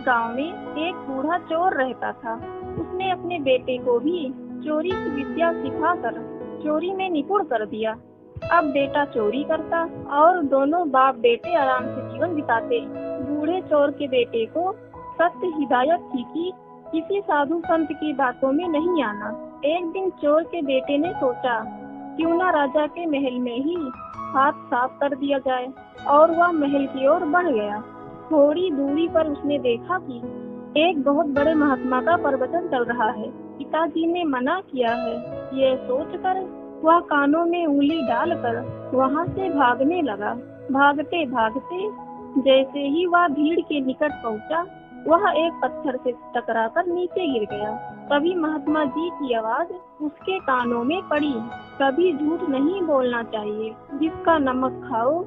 गांव में एक बूढ़ा चोर रहता था। उसने अपने बेटे को भी चोरी की विद्या सिखाकर चोरी में निपुण कर दिया। अब बेटा चोरी करता और दोनों बाप बेटे आराम से जीवन बिताते। बूढ़े चोर के बेटे को सख्त हिदायत थी कि किसी साधु संत की बातों में नहीं आना। एक दिन चोर के बेटे ने सोचा, क्यों ना राजा के महल में ही हाथ साफ कर दिया जाए, और वह महल की ओर बढ़ गया। थोड़ी दूरी पर उसने देखा कि एक बहुत बड़े महात्मा का प्रवचन चल रहा है। पिताजी ने मना किया है। ये सोचकर वह कानों में उंगली डालकर वहां से भागने लगा। भागते भागते जैसे ही वह भीड़ के निकट पहुंचा, वह एक पत्थर से टकराकर नीचे गिर गया। तभी महात्मा जी की आवाज उसके कानों में पड़ी, कभी झूठ नहीं बोलना चाहिए। जिसका नमक खाओ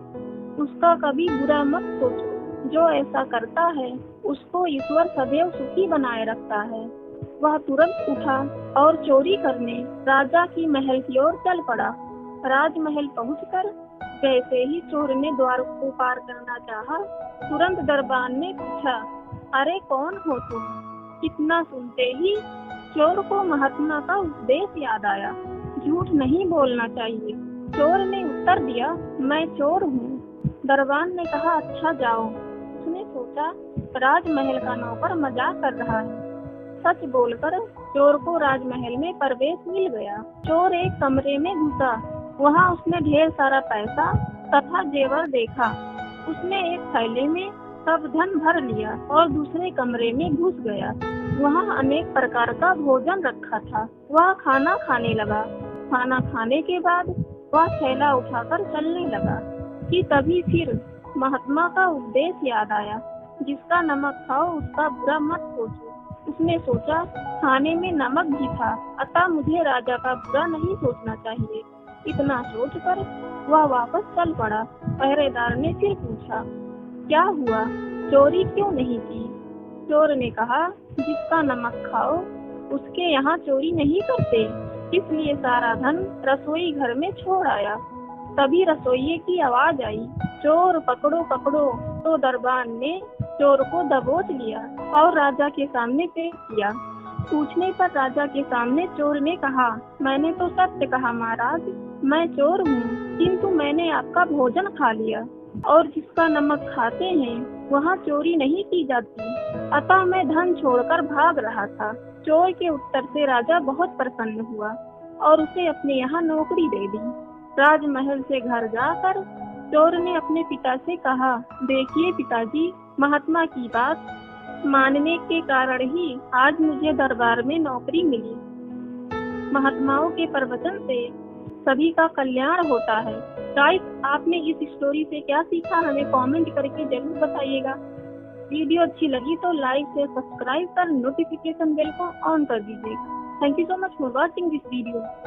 उसका कभी बुरा मत सोचो। जो ऐसा करता है उसको ईश्वर सदैव सुखी बनाए रखता है। वह तुरंत उठा और चोरी करने राजा की महल की ओर चल पड़ा। राजमहल पहुंचकर जैसे ही चोर ने द्वार को पार करना चाहा, तुरंत दरबान ने पूछा, अरे कौन हो तुम? इतना सुनते ही चोर को महात्मा का उपदेश याद आया। झूठ नहीं बोलना चाहिए। चोर ने उत्तर दिया, मैं चोर हूँ। दरबान ने कहा, अच्छा जाओ। उसने सोचा, राजमहल का नौकर मजाक कर रहा है। सच बोलकर चोर को राजमहल में प्रवेश मिल गया। चोर एक कमरे में घुसा। वहाँ उसने ढेर सारा पैसा तथा जेवर देखा। उसने एक थैले में सब धन भर लिया और दूसरे कमरे में घुस गया। वहाँ अनेक प्रकार का भोजन रखा था। वह खाना खाने लगा। खाना खाने के बाद वह थैला उठाकर चलने लगा कि तभी फिर महात्मा का उपदेश याद आया, जिसका नमक खाओ उसका बुरा मत सोचो। उसने सोचा, खाने में नमक भी था, अतः मुझे राजा का बुरा नहीं सोचना चाहिए। इतना सोचकर वह वापस चल पड़ा। पहरेदार ने फिर पूछा, क्या हुआ, चोरी क्यों नहीं की? चोर ने कहा, जिसका नमक खाओ उसके यहाँ चोरी नहीं करते, इसलिए सारा धन रसोई घर में छोड़ आया। तभी रसोइये की आवाज आई, चोर पकड़ो पकड़ो। तो दरबान ने चोर को दबोच लिया और राजा के सामने पेश किया। पूछने पर राजा के सामने चोर ने कहा, मैंने तो सत्य कहा महाराज, मैं चोर हूँ, किंतु मैंने आपका भोजन खा लिया, और जिसका नमक खाते हैं वहाँ चोरी नहीं की जाती, अतः मैं धन छोड़कर भाग रहा था। चोर के उत्तर से राजा बहुत प्रसन्न हुआ और उसे अपने यहाँ नौकरी दे दी। राजमहल से घर जाकर चोर ने अपने पिता से कहा, देखिए पिताजी, महात्मा की बात मानने के कारण ही आज मुझे दरबार में नौकरी मिली। महात्माओं के प्रवचन से सभी का कल्याण होता है। गाइस, आपने इस स्टोरी से क्या सीखा हमें कमेंट करके जरूर बताइएगा। वीडियो अच्छी लगी तो लाइक से सब्सक्राइब कर नोटिफिकेशन बेल को ऑन कर दीजिएगा। Thank you so much for watching this video.